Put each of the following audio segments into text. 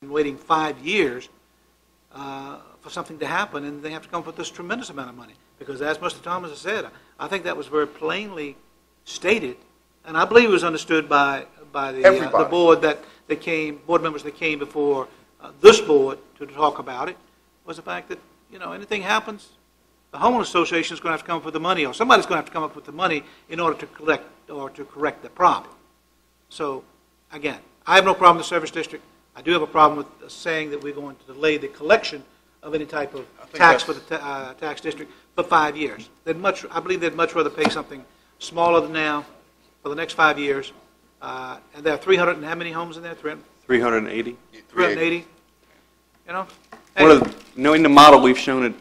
waiting 5 years for something to happen, and they have to come up with this tremendous amount of money. Because as Mr. Thomas has said, I think that was very plainly stated, and I believe it was understood by the board board members that came before this board to talk about it, was the fact that, you know, anything happens, the homeowners association is going to have to come up with the money, or somebody's going to have to come up with the money in order to correct the problem. So, again, I have no problem with the service district. I do have a problem with saying that we're going to delay the collection of any type of tax for the tax district for 5 years. I believe they'd much rather pay something smaller than now for the next 5 years. And there are 300 and how many homes in there? 380. 380. You know? Knowing the model we've shown it,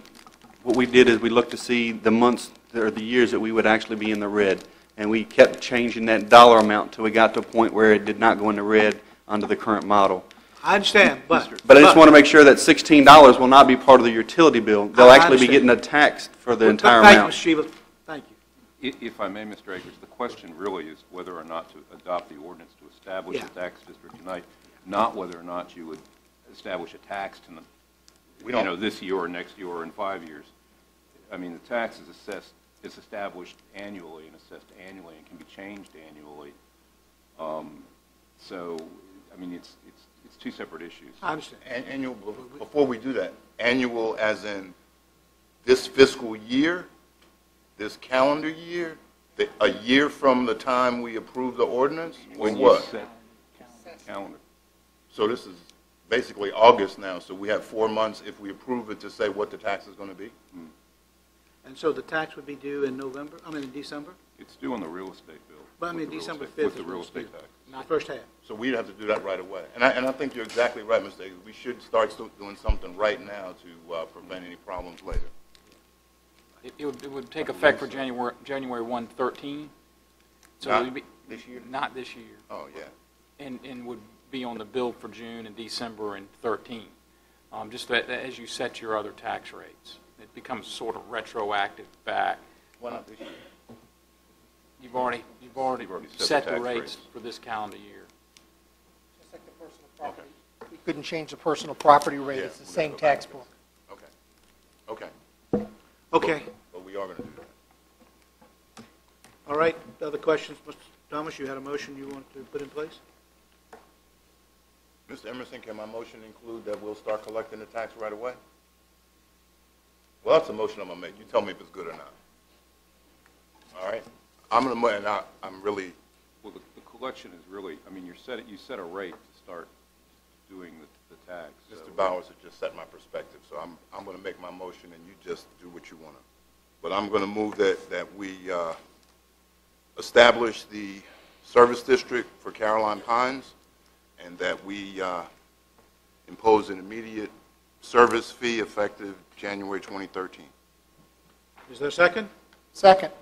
what we did is we looked to see the months or the years that we would actually be in the red. And we kept changing that dollar amount until we got to a point where it did not go in the red under the current model. I understand, but I just want to make sure that $16 will not be part of the utility bill. They'll actually be getting a tax for the entire amount. Thank you, Mr. Sheba. Thank you. If I may, Mr. Akers, the question really is whether or not to adopt the ordinance to establish a tax district tonight, not whether or not you would establish a tax to, this year or next year or in 5 years. I mean, the tax is assessed, is established annually and assessed annually and can be changed annually. So, I mean, it's two separate issues. I understand. Annual, before we do that, annual as in this fiscal year, this calendar year, a year from the time we approve the ordinance, or When what? you set calendar. So this is basically August now, so we have 4 months if we approve it to say what the tax is going to be? And so the tax would be due in in December? It's due on the real estate bill. But I mean, with the real December estate- 5th With the is real what's estate due. tax. The first half. So we'd have to do that right away. And I think you're exactly right, Mr. Akers. We should start doing something right now to prevent any problems later. It would take effect for January 1, 13. So Not it would be, this year? Not this year. Oh, yeah. And would be on the bill for June and December and 13. Just as you set your other tax rates. It becomes sort of retroactive back. Why not this year? You've already set the rates for this calendar year. Just like the personal property. We couldn't change the personal property rate. Yeah, It's the we same gotta go back tax to book. Okay. Okay. Okay. But we are going to do that. All right. Other questions? Mr. Thomas, you had a motion you want to put in place? Mr. Emerson, can my motion include that we'll start collecting the tax right away? Well, that's a motion I'm going to make. You tell me if it's good or not. All right? I'm going to, and I'm really, Well, the collection is really, I mean, you set a rate to start doing the tax. So Mr. Bowers has just set my perspective, so I'm going to make my motion and you just do what you want to. But I'm going to move that we establish the service district for Caroline Pines and that we impose an immediate service fee effective January 2013. Is there a second? Second.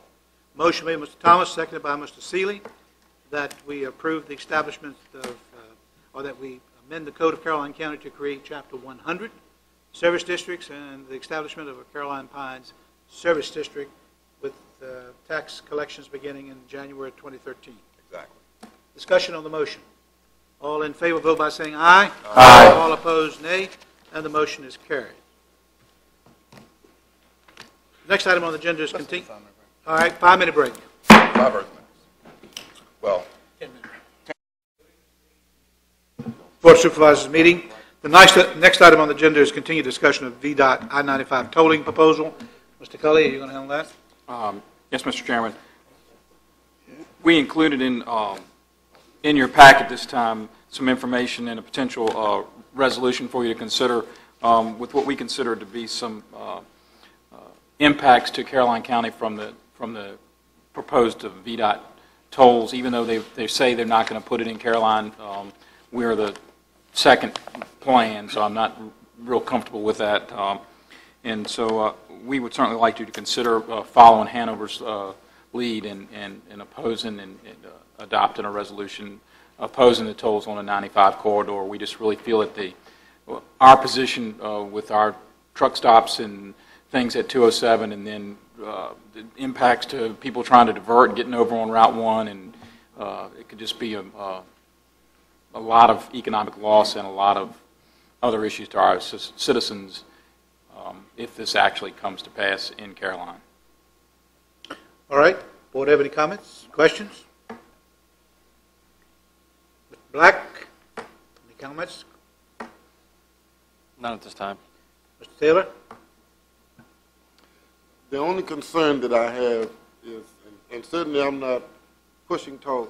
Motion made by Mr. Thomas, seconded by Mr. Seeley, that we approve the establishment of, or that we amend the Code of Caroline County to create Chapter 100, Service Districts, and the establishment of a Caroline Pines Service District with tax collections beginning in January 2013. Exactly. Discussion on the motion. All in favor, vote by saying aye. Aye. All opposed, nay. And the motion is carried. Next item on the agenda is continue. All right, 5-minute break. 5 Earth minutes. Well, Board of Supervisors meeting. The next item on the agenda is continued discussion of VDOT I-95 tolling proposal. Mr. Cully, are you going to handle that? Yes, Mr. Chairman. We included in your packet this time some information and a potential resolution for you to consider with what we consider to be some impacts to Caroline County from the proposed VDOT tolls. Even though they say they're not going to put it in Caroline, we're the second plan, so I'm not real comfortable with that. And so we would certainly like you to consider following Hanover's lead in opposing and adopting a resolution opposing the tolls on the 95 corridor. We just really feel that our position with our truck stops and things at 207 and then the impacts to people trying to divert and getting over on Route 1, and it could just be a lot of economic loss and a lot of other issues to our citizens if this actually comes to pass in Caroline. All right. Board have any comments, questions? Mr. Black, any comments? None at this time. Mr. Taylor? The only concern that I have is, and certainly I'm not pushing tolls,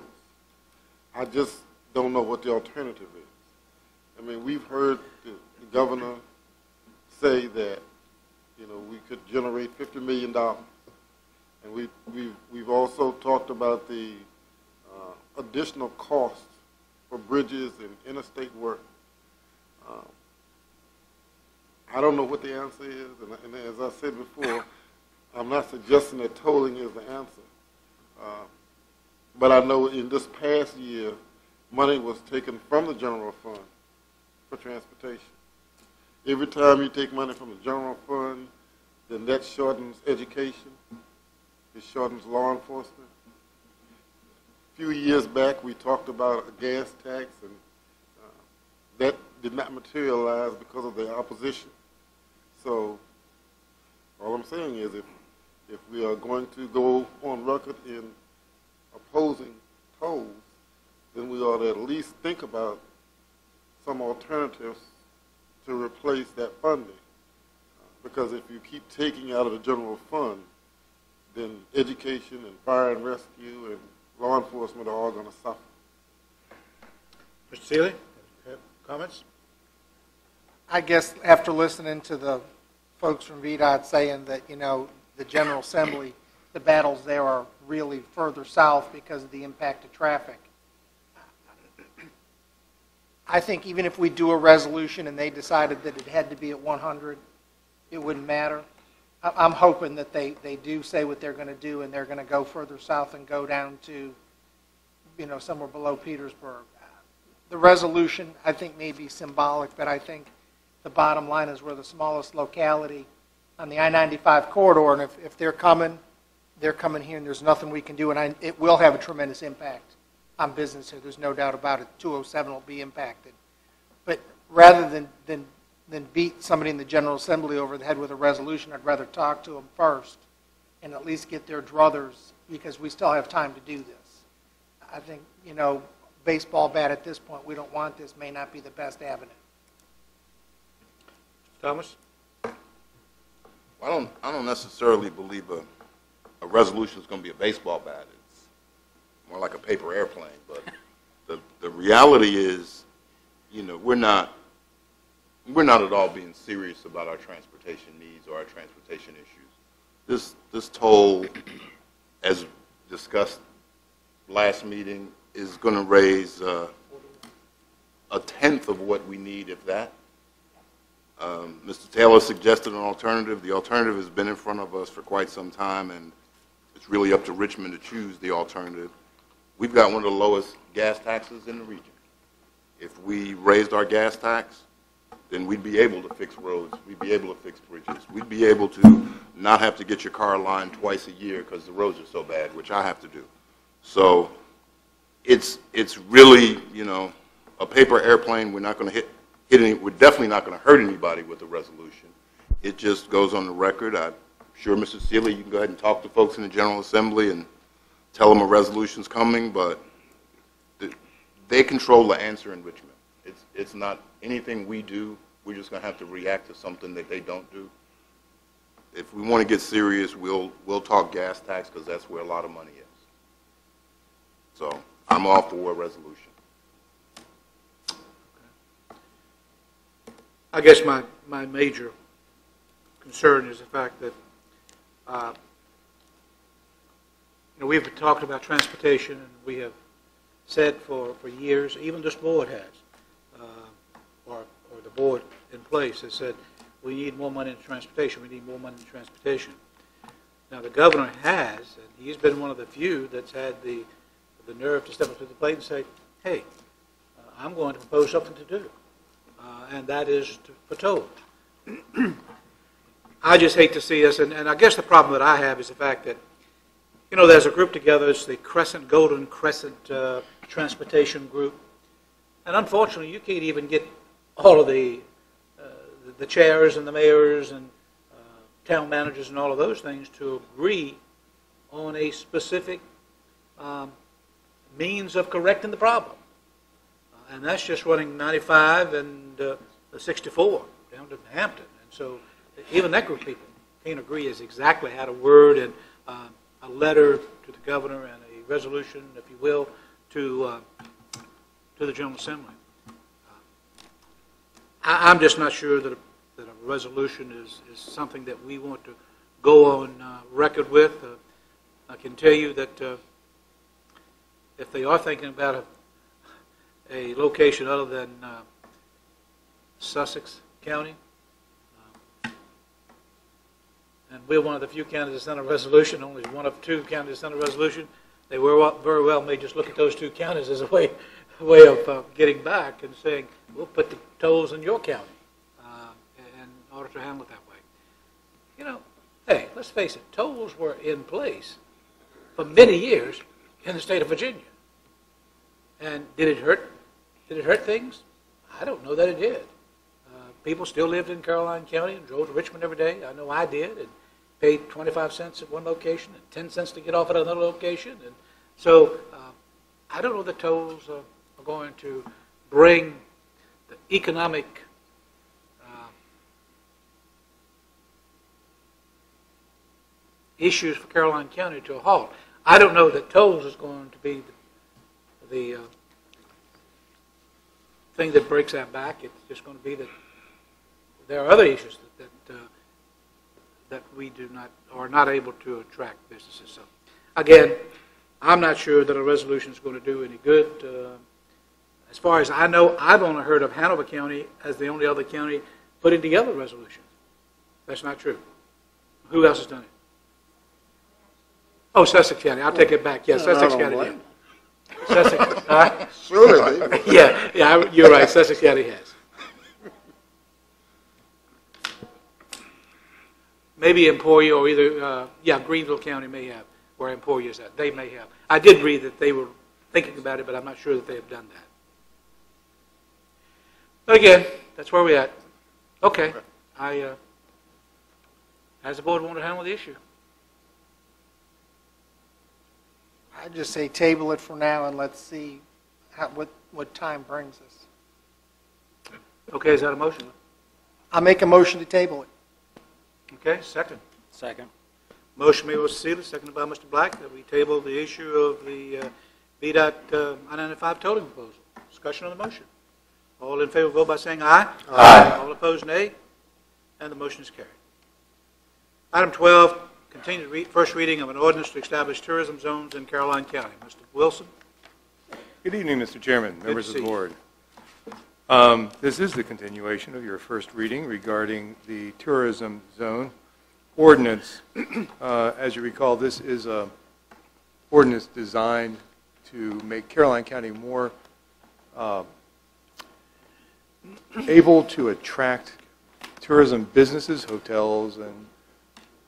I just don't know what the alternative is. I mean, we've heard the governor say that, you know, we could generate $50 million. And we've also talked about the additional costs for bridges and interstate work. I don't know what the answer is, and as I said before, I'm not suggesting that tolling is the answer. But I know in this past year, money was taken from the general fund for transportation. Every time you take money from the general fund, then that shortens education. It shortens law enforcement. A few years back, we talked about a gas tax, and that did not materialize because of the opposition. So all I'm saying is if we are going to go on record in opposing tolls, then we ought to at least think about some alternatives to replace that funding. Because if you keep taking out of the general fund, then education and fire and rescue and law enforcement are all going to suffer. Mr. Seeley, comments? I guess after listening to the folks from VDOT saying that, you know, the General Assembly, the battles there are really further south because of the impact of traffic. I think even if we do a resolution and they decided that it had to be at 100, it wouldn't matter. I'm hoping that they do say what they're going to do, and they're going to go further south and go down to, you know, somewhere below Petersburg. The resolution, I think, may be symbolic, but I think the bottom line is we're the smallest locality on the I-95 corridor, and if they're coming here, and there's nothing we can do, and it will have a tremendous impact on business here. There's no doubt about it. 207 will be impacted. But rather than beat somebody in the General Assembly over the head with a resolution, I'd rather talk to them first and at least get their druthers, because we still have time to do this. I think, you know, baseball bat at this point, we don't want this, may not be the best avenue. Thomas? Well, I don't necessarily believe a resolution is going to be a baseball bat. It's more like a paper airplane. But the reality is, you know, we're not at all being serious about our transportation needs or our transportation issues. This toll, as discussed last meeting, is going to raise a tenth of what we need, if that. Mr. Taylor suggested an alternative. The alternative has been in front of us for quite some time, and it's really up to Richmond to choose the alternative. We've got one of the lowest gas taxes in the region. If we raised our gas tax, then we'd be able to fix roads, we'd be able to fix bridges, we'd be able to not have to get your car lined twice a year because the roads are so bad, which I have to do. So it's really, you know, a paper airplane. We're not going to hit any, we're definitely not going to hurt anybody with the resolution. It just goes on the record. I'm sure, Mr. Seeley, you can go ahead and talk to folks in the General Assembly and tell them a resolution's coming, but they control the answer in Richmond. It's not anything we do. We're just going to have to react to something that they don't do. If we want to get serious, we'll talk gas tax, because that's where a lot of money is. So I'm all for a resolution. I guess my major concern is the fact that you know, we've talked about transportation, and we have said for years, even this board has, or the board in place has said, we need more money in transportation, we need more money in transportation. Now the governor has, and he's been one of the few that's had the nerve to step up to the plate and say, hey, I'm going to propose something to do, and that is for tolls. I just hate to see us, and I guess the problem that I have is the fact that, you know, there's a group together, it's the Golden Crescent Transportation Group, and unfortunately you can't even get all of the the chairs and the mayors and town managers and all of those things to agree on a specific means of correcting the problem. And that's just running 95 and 64 down to Hampton. And so even that group of people can't agree as exactly how to word and a letter to the governor and a resolution, if you will, to the General Assembly. I'm just not sure that a resolution is something that we want to go on record with. I can tell you that if they are thinking about a location other than Sussex County, and we're one of the few counties that sent a resolution, only one of two counties that sent a resolution, they very well may just look at those two counties as a way of getting back and saying, we'll put the tolls in your county in order to handle it that way. You know, hey, let's face it, tolls were in place for many years in the state of Virginia. And did it hurt? Did it hurt things? I don't know that it did. People still lived in Caroline County and drove to Richmond every day. I know I did, and paid 25 cents at one location and 10 cents to get off at another location. And so I don't know that tolls are going to bring the economic issues for Caroline County to a halt. I don't know that tolls is going to be the thing that breaks that back. It's just going to be that there are other issues that we are not able to attract businesses. So, again, I'm not sure that a resolution is going to do any good. As far as I know, I've only heard of Hanover County as the only other county putting together a resolution. That's not true. Who else has done it? Oh, Sussex County. I'll take it back. Yes, Sussex County did. Sussex. Surely. Yeah, you're right. Sussex County has. Maybe Emporia or either, Greenville County may have, where Emporia is at. They may have. I did read that they were thinking about it, but I'm not sure that they have done that. But again, that's where we're at. Okay. How's the board want to handle the issue? I'd just say table it for now and let's see what time brings us. Okay, is that a motion? I'll make a motion to table it. Okay, second. Second. Motion made by Mr. Seeley, seconded by Mr. Black, that we table the issue of the VDOT I-95 tolling proposal. Discussion on the motion. All in favor, vote by saying aye. Aye. All opposed, nay. And the motion is carried. Item 12, continued first reading of an ordinance to establish tourism zones in Caroline County. Mr. Wilson. Good evening, Mr. Chairman, members of the board. This is the continuation of your first reading regarding the tourism zone ordinance. As you recall, this is an ordinance designed to make Caroline County more able to attract tourism businesses, hotels and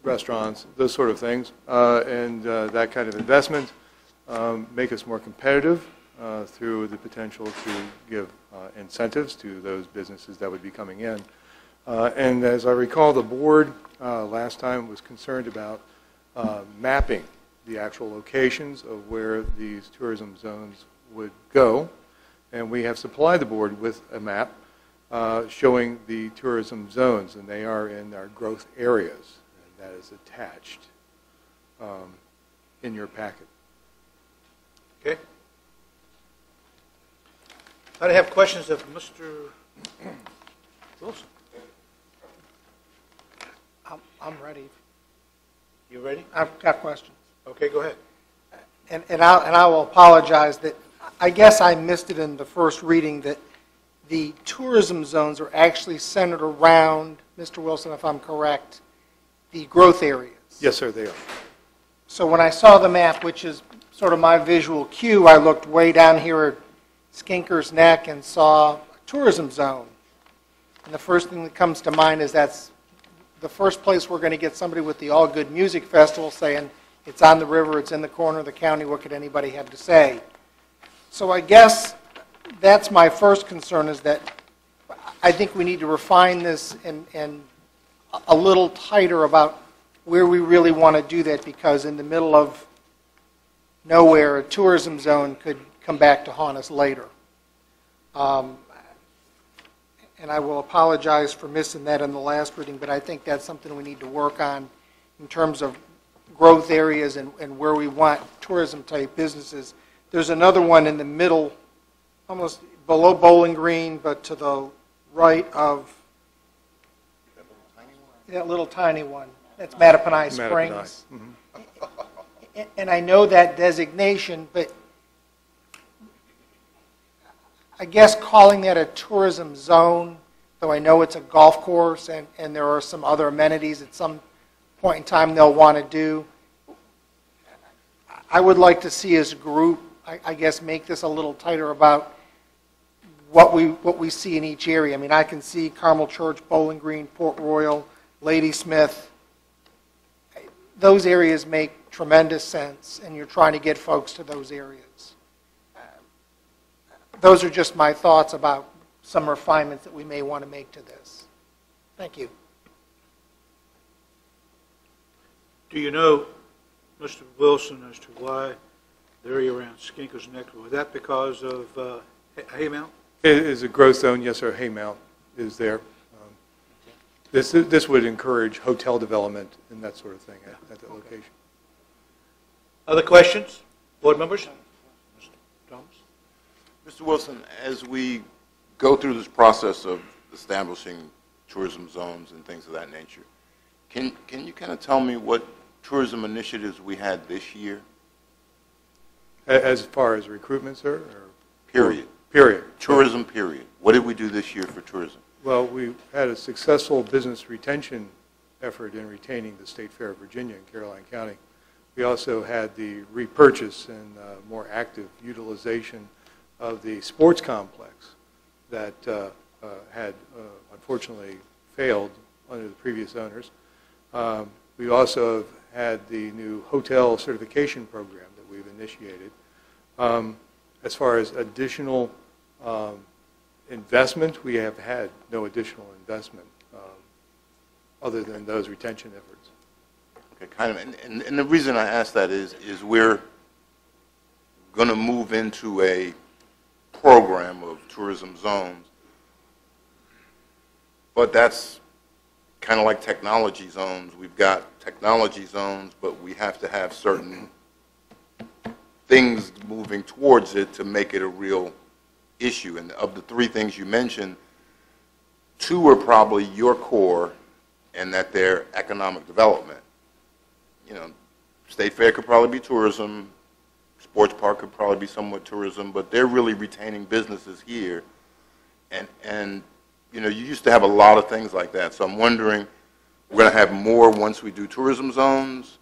restaurants, those sort of things, and that kind of investment, make us more competitive through the potential to give incentives to those businesses that would be coming in. And as I recall, the board last time was concerned about mapping the actual locations of where these tourism zones would go, and we have supplied the board with a map showing the tourism zones, and they are in our growth areas. That is attached in your packet. Okay. I have questions of Mr. Wilson. I'm ready. You ready? I've got questions. Okay, go ahead. And I will apologize that I guess I missed it in the first reading that the tourism zones are actually centered around, Mr. Wilson, if I'm correct, the growth areas. Yes, sir, they are. So when I saw the map, which is sort of my visual cue, I looked way down here at Skinker's Neck and saw a tourism zone. And the first thing that comes to mind is that's the first place we're going to get somebody with the All Good Music Festival saying, it's on the river, it's in the corner of the county, what could anybody have to say? So I guess that's my first concern, is that I think we need to refine this and a little tighter about where we really want to do that, because in the middle of nowhere, a tourism zone could come back to haunt us later. And I will apologize for missing that in the last reading, but I think that's something we need to work on in terms of growth areas and where we want tourism-type businesses. There's another one in the middle, almost below Bowling Green, but to the right of that little tiny one. That's Mattaponi Springs. Mm-hmm. And I know that designation, but I guess calling that a tourism zone, though I know it's a golf course and there are some other amenities at some point in time they'll want to do, I would like to see as a group, I guess, make this a little tighter about what we see in each area. I mean, I can see Carmel Church, Bowling Green, Port Royal, Ladysmith. Those areas make tremendous sense, and you're trying to get folks to those areas. Those are just my thoughts about some refinements that we may want to make to this. Thank you. Do you know, Mr. Wilson, as to why the area around Skinker's Neck, was that because of Haymount? It is a growth zone, yes, sir. Haymount is there. This would encourage hotel development and that sort of thing at that location. Other questions? Board members? Mr. Thomas? Mr. Wilson, as we go through this process of establishing tourism zones and things of that nature, can you kind of tell me what tourism initiatives we had this year? As far as recruitment, sir? Or Period. Period. Tourism, period. What did we do this year for tourism? Well, we had a successful business retention effort in retaining the State Fair of Virginia in Caroline County. We also had the repurchase and more active utilization of the sports complex that had unfortunately failed under the previous owners. We also have had the new hotel certification program that we've initiated. As far as additional investment, we have had no additional investment other than those retention efforts. Okay, kind of, and the reason I ask that is we're going to move into a program of tourism zones, but that's kind of like technology zones. We've got technology zones, but we have to have certain things moving towards it to make it a real issue. And of the three things you mentioned, two are probably your core, and that they're economic development. You know, State Fair could probably be tourism, Sports Park could probably be somewhat tourism, but they're really retaining businesses here. And you know, you used to have a lot of things like that. So I'm wondering, we're going to have more once we do tourism zones,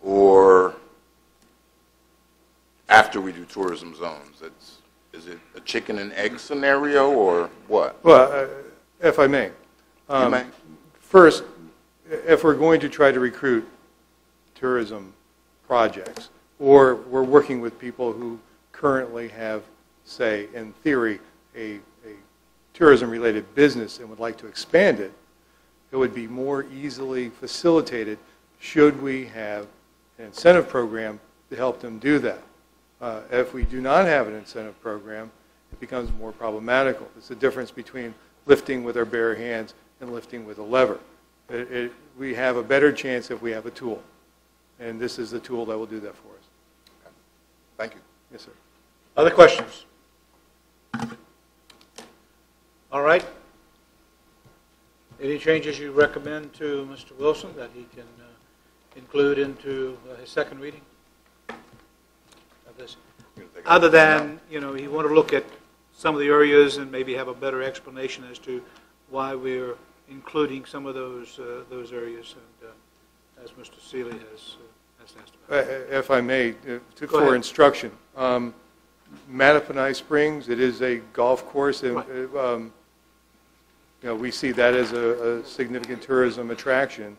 or after we do tourism zones? Is it a chicken and egg scenario, or what? Well, if I may. You may. First, if we're going to try to recruit tourism projects, or we're working with people who currently have, say, in theory, a tourism-related business and would like to expand it, it would be more easily facilitated should we have an incentive program to help them do that. If we do not have an incentive program, it becomes more problematical. It's the difference between lifting with our bare hands and lifting with a lever. We have a better chance if we have a tool, and this is the tool that will do that for us. Okay. Thank you. Yes, sir. Other questions? All right. Any changes you recommend to Mr. Wilson that he can include into his second reading of this? Other than, you know, you want to look at some of the areas and maybe have a better explanation as to why we're including some of those areas, and as Mr. Seeley has asked about. If I may, for instruction, Mattaponi Springs, it is a golf course, and Right. You know, we see that as a significant tourism attraction.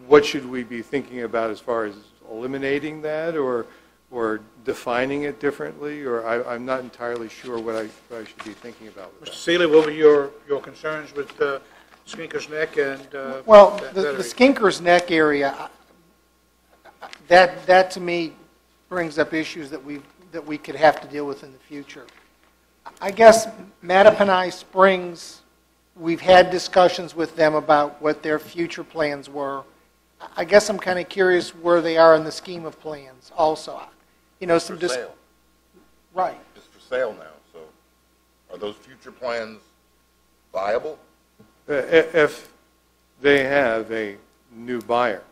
What should we be thinking about as far as eliminating that, or or defining it differently, or I'm not entirely sure what I should be thinking about with Mr. that. Seeley, what were your concerns with Skinker's Neck and Well, that the area? Skinker's Neck area, that to me brings up issues that we could have to deal with in the future. I guess Mattaponi Springs, we've had discussions with them about what their future plans were. I guess I'm kind of curious where they are in the scheme of plans also. You know, some For sale. right. It's for sale now, so are those future plans viable? If they have a new buyer,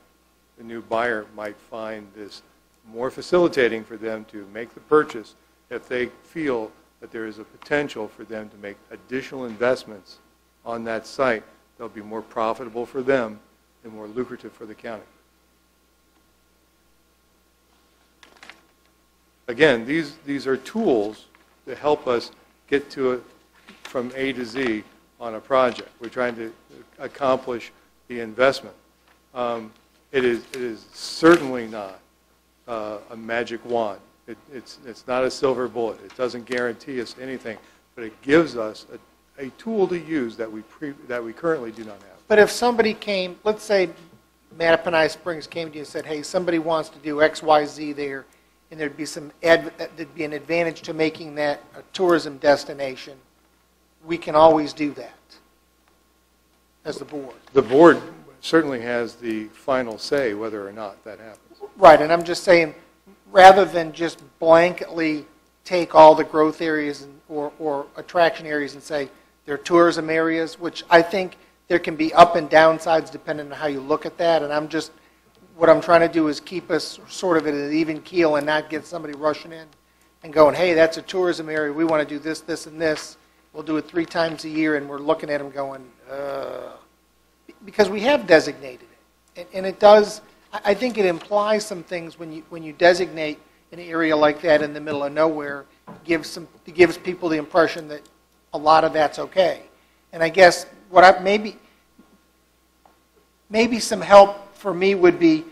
the new buyer might find this more facilitating for them to make the purchase if they feel that there is a potential for them to make additional investments on that site. They'll be more profitable for them and more lucrative for the county. Again, these are tools that help us get to it from A to Z on a project. We're trying to accomplish the investment. It is certainly not a magic wand. It's not a silver bullet. It doesn't guarantee us anything, but it gives us a tool to use that we currently do not have. But if somebody came, let's say Mattaponi Springs came to you and said, hey, somebody wants to do X, Y, Z there, and there'd be an advantage to making that a tourism destination, we can always do that as the board. The board certainly has the final say whether or not that happens. Right, and I'm just saying, rather than just blanketly take all the growth areas or attraction areas and say they're tourism areas, which I think there can be up and downsides depending on how you look at that, and what I'm trying to do is keep us sort of at an even keel and not get somebody rushing in and going, hey, that's a tourism area, we want to do this, this, and this. We'll do it 3 times a year, and we're looking at them going, because we have designated it. And it does, I think it implies some things when you designate an area like that in the middle of nowhere, it gives people the impression that a lot of that's okay. And I guess maybe some help for me would be,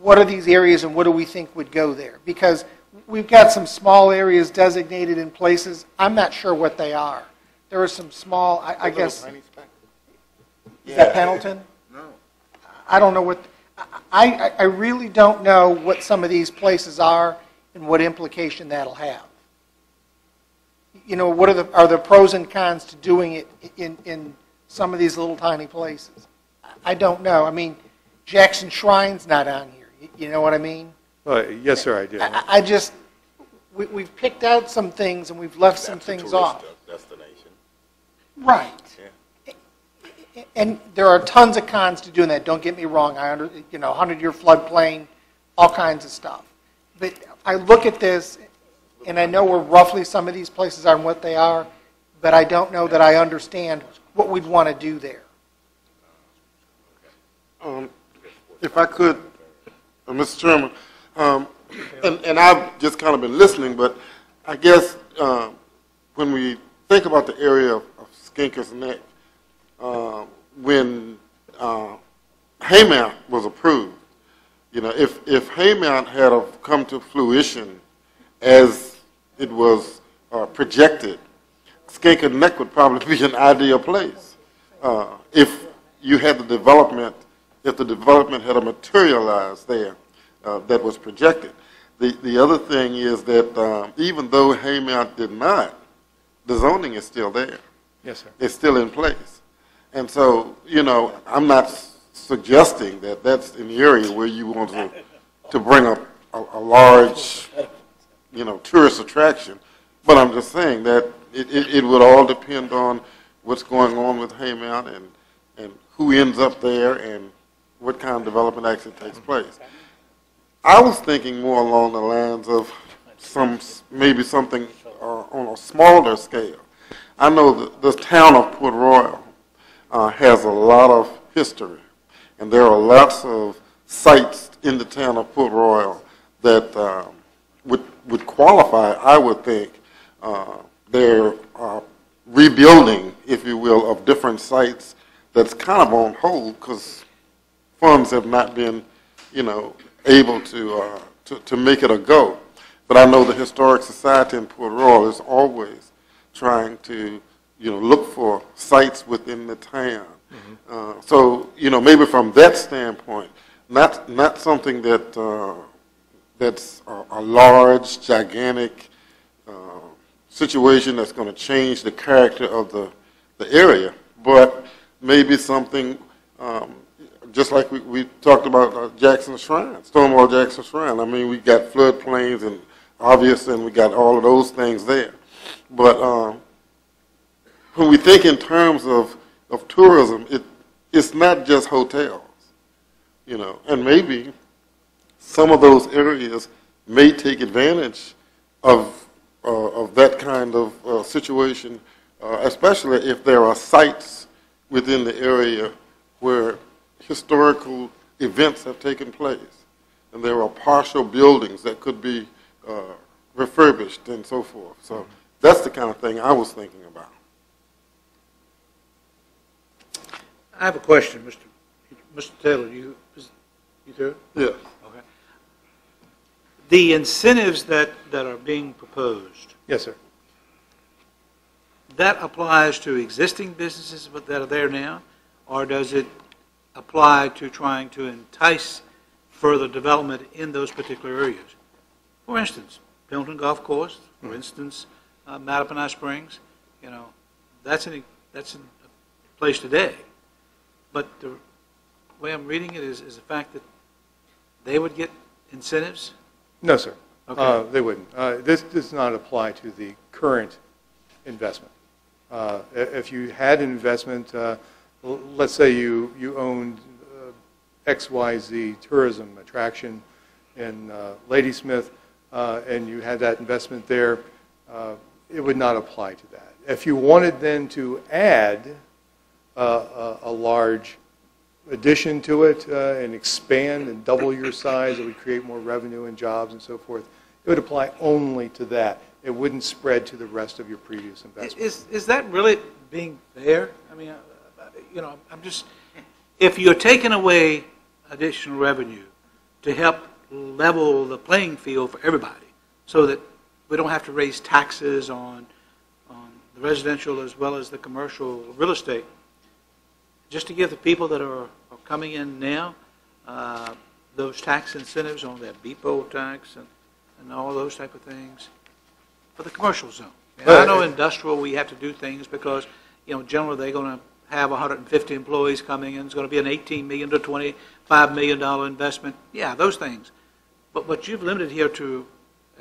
what are these areas and what do we think would go there? Because we've got some small areas designated in places. I'm not sure what they are. There are some small, I guess. Is that Pendleton? No. I don't know what, I really don't know what some of these places are and what implication that'll have. You know, what are the pros and cons to doing it in some of these little tiny places? I don't know. I mean, Jackson Shrine's not on here. You know what I mean? Yes, sir, I do. I just, we've picked out some things and we've left some things off. Destination. Right. Yeah. And there are tons of cons to doing that. Don't get me wrong. 100-year floodplain, all kinds of stuff. But I look at this, and I know where roughly some of these places are and what they are, but I don't know that I understand what we'd want to do there. If I could, Mr. Chairman, and I've just kind of been listening, but I guess when we think about the area of Skinker's Neck, when Haymount was approved, if Haymount had have come to fruition as it was projected, Skinker Neck would probably be an ideal place. If you had the development had materialized there that was projected. The other thing is that even though Haymount did not, the zoning is still there. Yes, sir. It's still in place. And so, I'm not suggesting that that's an area where you want to bring up a large, tourist attraction. But I'm just saying that it would all depend on what's going on with Haymount and who ends up there and what kind of development actually takes place. I was thinking more along the lines of maybe something on a smaller scale. I know the town of Port Royal has a lot of history, and there are lots of sites in the town of Port Royal that would qualify, I would think. They're rebuilding, if you will, of different sites that's kind of on hold because funds have not been, able to make it a go. But I know the Historic Society in Port Royal is always trying to, look for sites within the town. So, maybe from that standpoint, not something that's a large, gigantic situation that's going to change the character of the area, but maybe something just like we talked about Jackson Shrine, Stonewall Jackson Shrine. I mean, we got floodplains and obvious, and we got all of those things there. But when we think in terms of tourism, it's not just hotels, and maybe some of those areas may take advantage of that kind of situation, especially if there are sites within the area where historical events have taken place, and there are partial buildings that could be refurbished and so forth. So that's the kind of thing I was thinking about. I have a question, Mr. Taylor. You through? Yeah. Okay. The incentives that are being proposed, Yes, sir. that applies to existing businesses that are there now, or does it apply to trying to entice further development in those particular areas? For instance, Pendleton Golf Course, for instance, Mattaponi Springs, that's in a place today. But the way I'm reading it is the fact that they would get incentives? No, sir. Okay. They wouldn't. This does not apply to the current investment. If you had an investment, let's say you owned XYZ tourism attraction in Ladysmith, and you had that investment there, it would not apply to that. If you wanted then to add a large addition to it and expand and double your size, it would create more revenue and jobs and so forth, it would apply only to that. It wouldn't spread to the rest of your previous investments. Is that really being fair? I mean, I'm just, if you're taking away additional revenue to help level the playing field for everybody so that we don't have to raise taxes on the residential as well as the commercial real estate, just to give the people that are coming in now those tax incentives on their BPO tax and all those type of things for the commercial zone. And I know industrial, we have to do things because, generally they're going to have 150 employees coming in. It's going to be an $18 million to $25 million investment. Yeah, those things. But you've limited here to,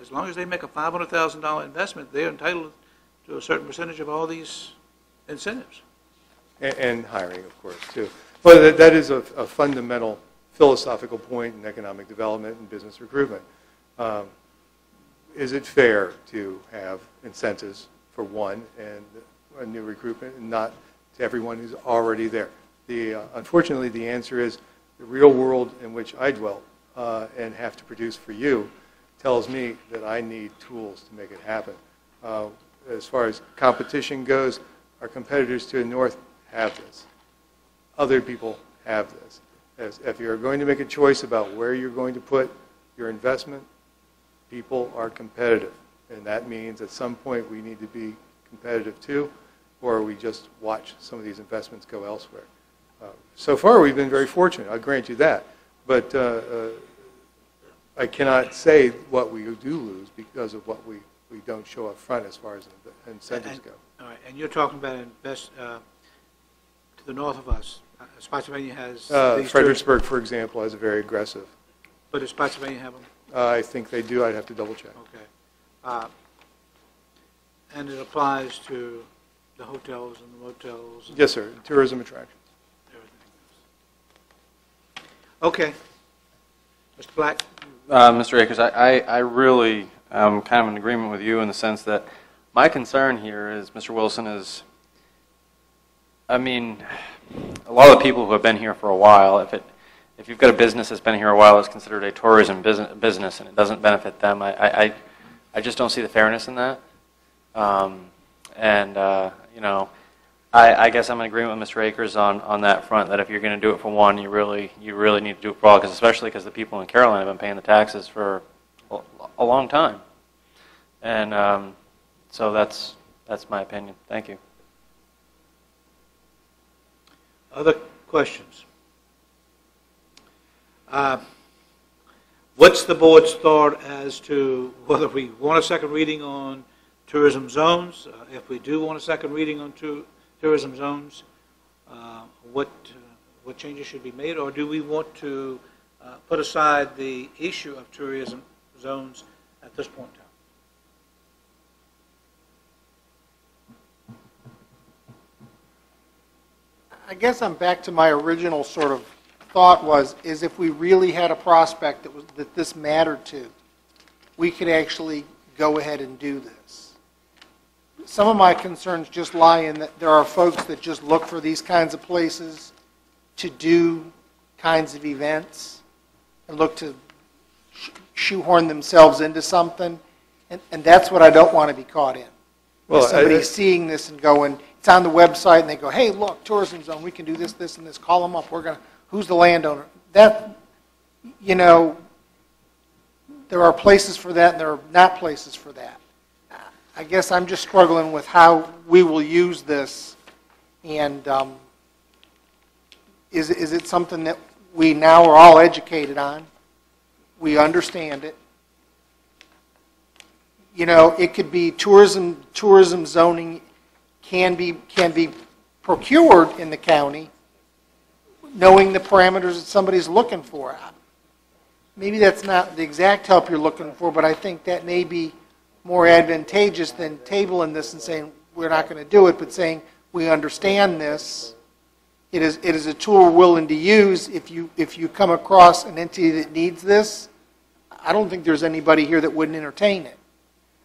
as long as they make a $500,000 investment, they're entitled to a certain percentage of all these incentives. And hiring, of course, too. But that is a fundamental philosophical point in economic development and business recruitment. Is it fair to have incentives for one and a new recruitment and not to everyone who's already there? Unfortunately, the answer is the real world in which I dwell and have to produce for you tells me that I need tools to make it happen. As far as competition goes, our competitors to the north have this. Other people have this. If you're going to make a choice about where you're going to put your investment, people are competitive. And that means at some point we need to be competitive too, or we just watch some of these investments go elsewhere. So far we've been very fortunate, I'll grant you that. But I cannot say what we do lose because of what we don't show up front as far as incentives go. All right, and you're talking about to the north of us. Spotsylvania has these Fredericksburg, for example, has a very aggressive. But does Spotsylvania have them? I think they do. I'd have to double check. Okay. And it applies to the hotels and the motels? And yes, sir. Tourism attractions. Everything. Okay. Mr. Black? Mr. Akers, I really am kind of in agreement with you in the sense that my concern here is, Mr. Wilson, is, I mean, a lot of the people who have been here for a while, if you've got a business that's been here a while, it's considered a tourism business and it doesn't benefit them. I just don't see the fairness in that. I guess I'm in agreement with Mr. Akers on that front, that if you're going to do it for one, you really need to do it for all, especially because the people in Carolina have been paying the taxes for a long time. And so that's my opinion. Thank you. Other questions? What's the board's thought as to whether we want a second reading on tourism zones? If we do want a second reading on tourism zones, what changes should be made? Or do we want to put aside the issue of tourism zones at this point in time? I guess I'm back to my original sort of thought is if we really had a prospect that this mattered to, we could actually go ahead and do this. Some of my concerns just lie in that there are folks that just look for these kinds of places to do kinds of events and look to shoehorn themselves into something, and that's what I don't want to be caught in. Well, Somebody seeing this and going, it's on the website, and they go, hey, look, tourism zone, we can do this, this, and this. Call them up. Who's the landowner? That, there are places for that, and there are not places for that. I guess I'm just struggling with how we will use this, and is it something that we now are all educated on? We understand it. It could be tourism zoning can be procured in the county, knowing the parameters that somebody's looking for. Maybe that's not the exact help you're looking for, but I think that may be more advantageous than tabling this and saying we're not going to do it, but saying we understand this. It is a tool we're willing to use if you come across an entity that needs this. I don't think there's anybody here that wouldn't entertain it.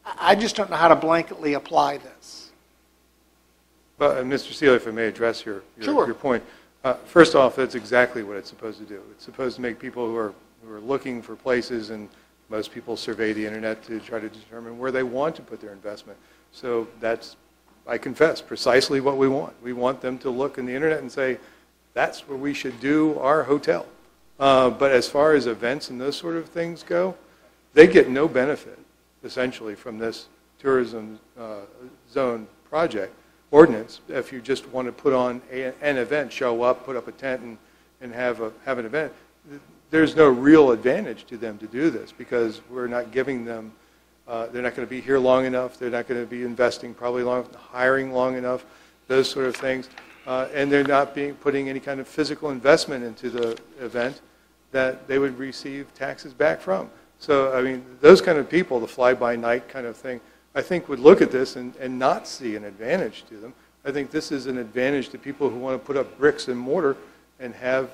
I just don't know how to blanketly apply this. But, Mr. Seeley, if I may address your Sure. point. First off, that's exactly what it's supposed to do. It's supposed to make people who are looking for places, and most people survey the internet to try to determine where they want to put their investment. So that's, I confess, precisely what we want. We want them to look in the internet and say, that's where we should do our hotel. But as far as events and those sort of things go, they get no benefit, essentially, from this tourism zone project ordinance. If you just want to put on an event, show up, put up a tent, and have an event, there's no real advantage to them to do this because we're not giving them, they're not going to be here long enough, they're not going to be investing probably hiring long enough, those sort of things, and they're not putting any kind of physical investment into the event that they would receive taxes back from. So, I mean, those kind of people, the fly-by-night kind of thing, I think would look at this and not see an advantage to them. I think this is an advantage to people who want to put up bricks and mortar and have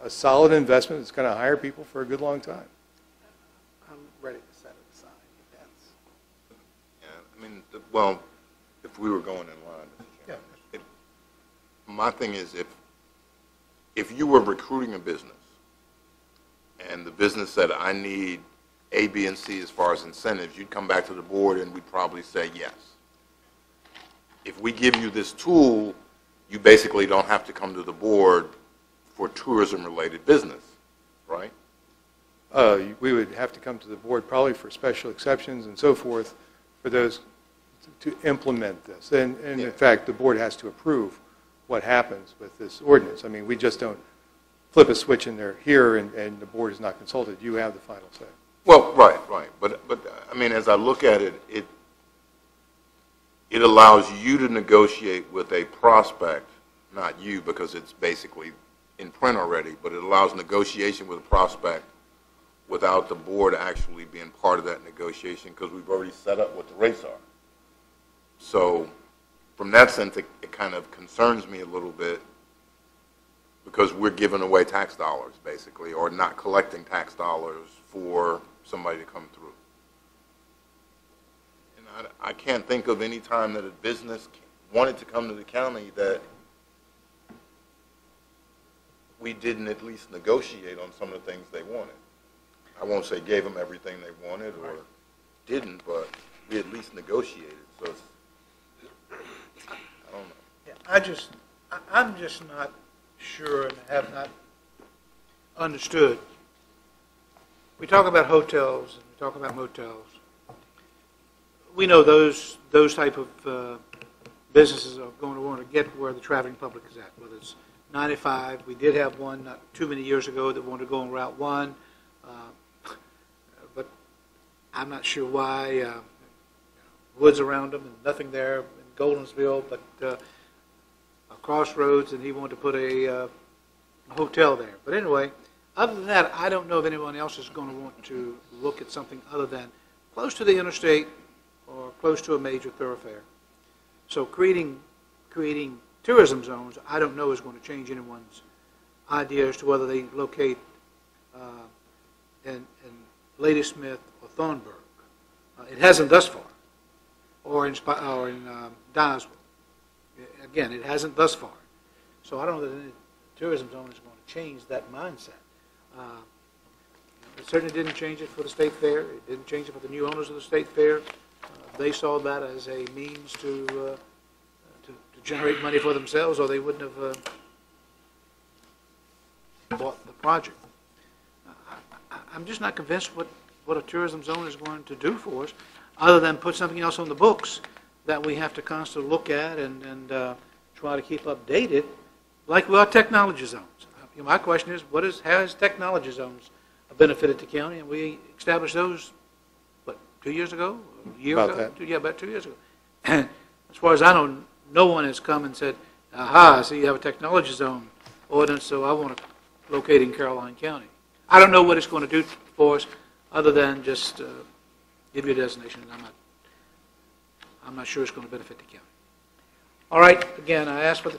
a solid investment that's going to hire people for a good long time. I'm ready to set it aside. Yeah, I mean, well, if we were going in line, Mr. Chairman, my thing is if you were recruiting a business and the business said, I need A, B, and C as far as incentives, you'd come back to the board and we'd probably say yes. If we give you this tool, you basically don't have to come to the board for tourism-related business, right? We would have to come to the board probably for special exceptions and so forth for those to implement this. And Yeah. in fact, the board has to approve what happens with this ordinance. I mean, we just don't flip a switch in there here and the board is not consulted. You have the final say. Well, right. But I mean, as I look at it, it allows you to negotiate with a prospect, not you because it's basically in print already, but it allows negotiation with a prospect without the board actually being part of that negotiation because we've already set up what the rates are. So from that sense, it kind of concerns me a little bit because we're giving away tax dollars, basically, or not collecting tax dollars for somebody to come through. And I can't think of any time that a business wanted to come to the county that we didn't at least negotiate on some of the things they wanted. I won't say gave them everything they wanted or didn't, but we at least negotiated. So it's, I don't know. Yeah, I'm just not sure and have not understood. We talk about hotels and we talk about motels. we know those type of businesses are going to want to get where the traveling public is at, whether it's 95. We did have one not too many years ago that wanted to go on Route 1, but I'm not sure why. Woods around them and nothing there in Goldensville, but a crossroads, and he wanted to put a hotel there. But anyway, other than that, I don't know if anyone else is going to want to look at something other than close to the interstate or close to a major thoroughfare. So creating tourism zones, I don't know is going to change anyone's idea as to whether they locate in Ladysmith or Thornburg. It hasn't thus far, or in Dyersville. Again, it hasn't thus far. So I don't know that any tourism zone is going to change that mindset. It certainly didn't change it for the state fair. It didn't change it for the new owners of the state fair. They saw that as a means to generate money for themselves, or they wouldn't have bought the project. I'm just not convinced what a tourism zone is going to do for us, other than put something else on the books that we have to constantly look at and try to keep updated, like our technology zones. My question is, how has technology zones benefited the county? And we established those, 2 years ago? A year About ago? that. Yeah, about 2 years ago. As far as I know, no one has come and said, aha, so you have a technology zone ordinance, so I want to locate in Caroline County. I don't know what it's going to do for us, other than just give you a designation. I'm not sure it's going to benefit the county. All right, again, I asked for the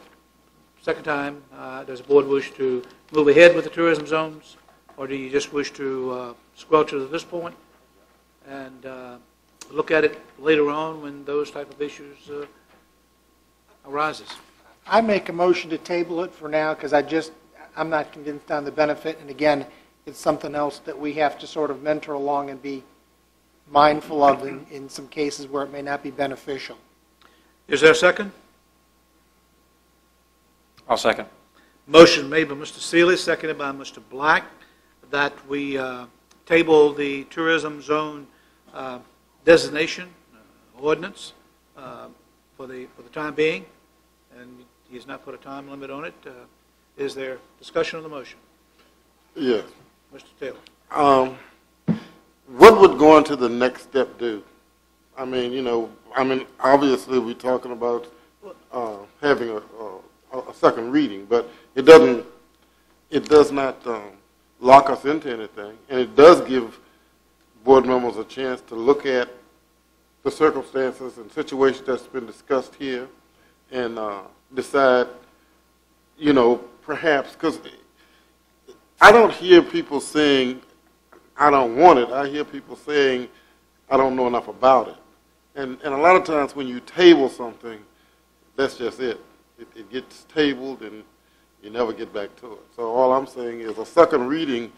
second time, does the board wish to move ahead with the tourism zones, or do you just wish to squelch it at this point and look at it later on when those type of issues arises? I make a motion to table it for now because I'm not convinced on the benefit. And again, it's something else that we have to sort of mentor along and be mindful of in some cases where it may not be beneficial. Is there a second? I'll second. Motion made by Mr. Seeley, seconded by Mr. Black, that we table the tourism zone designation ordinance for the time being, and he's not put a time limit on it. Is there discussion on the motion? Yes. Mr. Taylor. What would going to the next step do? I mean, obviously we're talking about having a second reading, but it does not lock us into anything, and it does give board members a chance to look at the circumstances and situations that's been discussed here and decide, perhaps, because I don't hear people saying, I don't want it. I hear people saying, I don't know enough about it. And a lot of times when you table something, that's just it. It gets tabled and you never get back to it. So all I'm saying is a second reading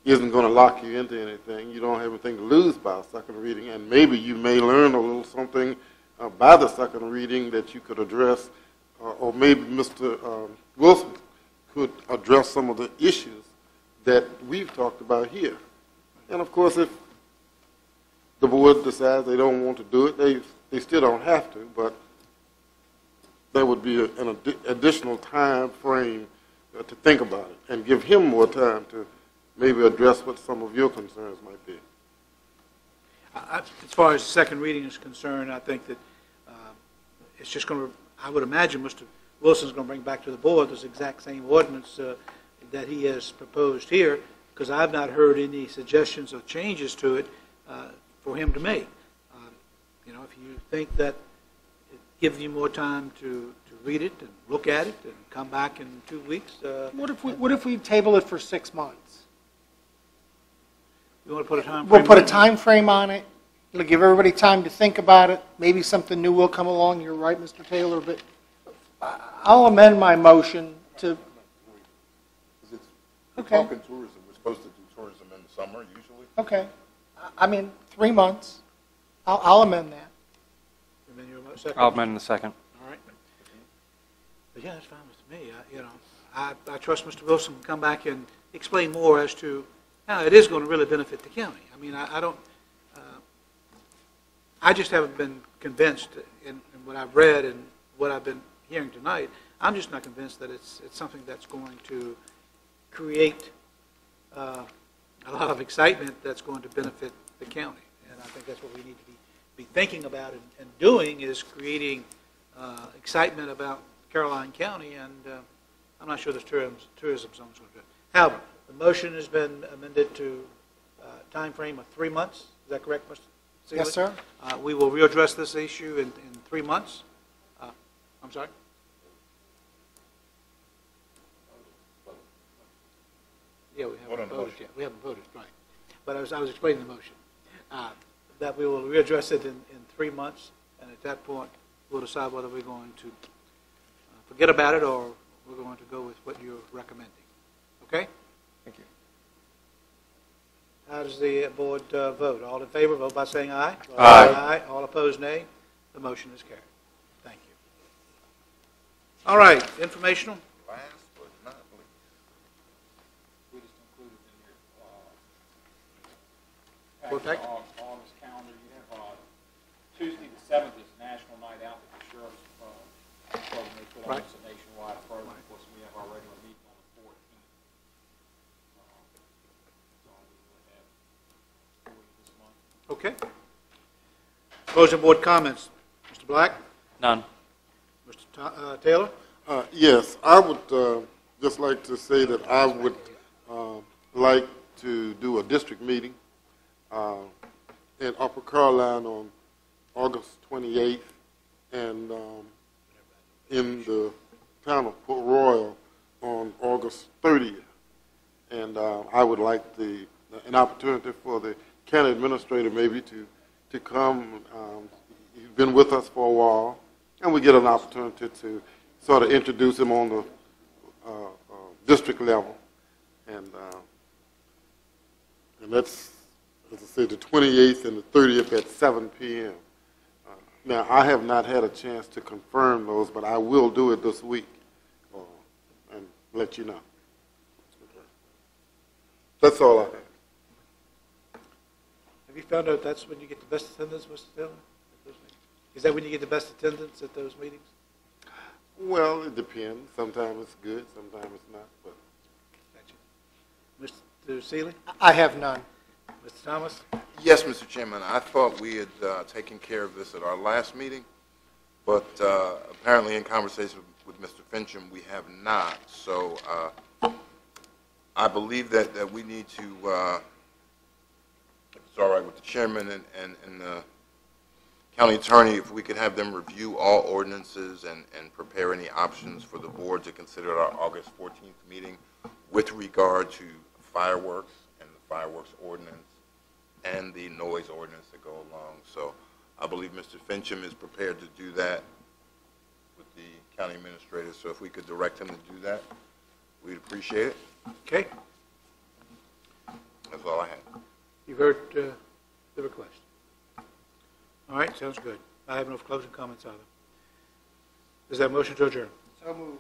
isn't going to lock you into anything. You don't have anything to lose by a second reading, and maybe you may learn a little something by the second reading that you could address, or maybe Mr. Wilson could address some of the issues that we've talked about here. And of course, if the board decides they don't want to do it, they still don't have to, but there would be an additional time frame to think about it and give him more time to maybe address what some of your concerns might be. As far as the second reading is concerned, I think that it's just going to, I would imagine Mr. Wilson's going to bring back to the board this exact same ordinance that he has proposed here, because I've not heard any suggestions or changes to it for him to make. If you think that it gives you more time to read it and look at it and come back in 2 weeks. What if we table it for 6 months? You want to put a time frame? We'll put a on it? time frame on it. It'll give everybody time to think about it. Maybe something new will come along. You're right, Mr. Taylor, but I'll amend my motion to. We're Okay. talking tourism. We're supposed to do tourism in the summer usually. Okay. 3 months. I'll amend that. And then you're second? I'll amend the second. All right. But yeah, that's fine with me. I trust Mr. Wilson to come back and explain more as to how it is going to really benefit the county. I I just haven't been convinced in what I've read and what I've been hearing tonight. I'm just not convinced that it's something that's going to create a lot of excitement that's going to benefit the county. And I think that's what we need to be thinking about and doing, is creating excitement about Caroline County, and I'm not sure this tourism zone is going to do it. However, the motion has been amended to a time frame of 3 months. Is that correct, Mr. Seeley? Yes, sir. We will readdress this issue in 3 months. I'm sorry? Yeah, we haven't voted yet. We haven't voted, right. But I was explaining the motion. That we will readdress it in 3 months, and at that point, we'll decide whether we're going to forget about it or we're going to go with what you're recommending. Okay? Thank you. How does the board vote? All in favor, vote by saying aye. Aye. Aye. All opposed, nay. The motion is carried. Thank you. All right, informational. Last but not least. We just included in your Protect. August calendar, you have Tuesday the 7th is National Night Out with the Sheriff's program. They put on Right. a nationwide program. Of course, we have our regular meeting on the 14th. That's all we really have for you this month. Okay. Closing board comments. Mr. Black? None. Mr. Taylor? Yes, I would just like to say that I would like to do a district meeting in Upper Caroline on August 28th, and in the town of Port Royal on August 30th. And I would like an opportunity for the county administrator maybe to come. He's been with us for a while, and we get an opportunity to sort of introduce him on the district level. And that's, as I said, the 28th and the 30th at 7 p.m. Now, I have not had a chance to confirm those, but I will do it this week and let you know. That's all I have. Have you found out that's when you get the best attendance, Mr. Taylor? At those meetings? Is that when you get the best attendance at those meetings? Well, it depends. Sometimes it's good, sometimes it's not. But Mr. Seeley? I have none. Mr. Thomas? Yes, Mr. Chairman, I thought we had taken care of this at our last meeting, but apparently in conversation with Mr. Fincham, we have not. So I believe that we need to, if it's all right with the chairman and the county attorney, if we could have them review all ordinances and prepare any options for the board to consider at our August 14th meeting with regard to fireworks and the fireworks ordinance and the noise ordinance that go along. So I believe Mr. Fincham is prepared to do that with the county administrator. So if we could direct him to do that, we'd appreciate it. Okay. That's all I had. You've heard the request. All right, sounds good. I have no closing comments either. Is that a motion to adjourn? So moved.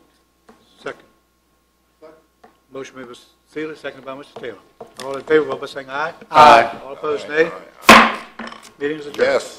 Second. Motion made by Mr. Seeley, seconded by Mr. Taylor. All in favor, vote by saying aye. Aye. All opposed, nay. All right. Meeting is adjourned. Yes.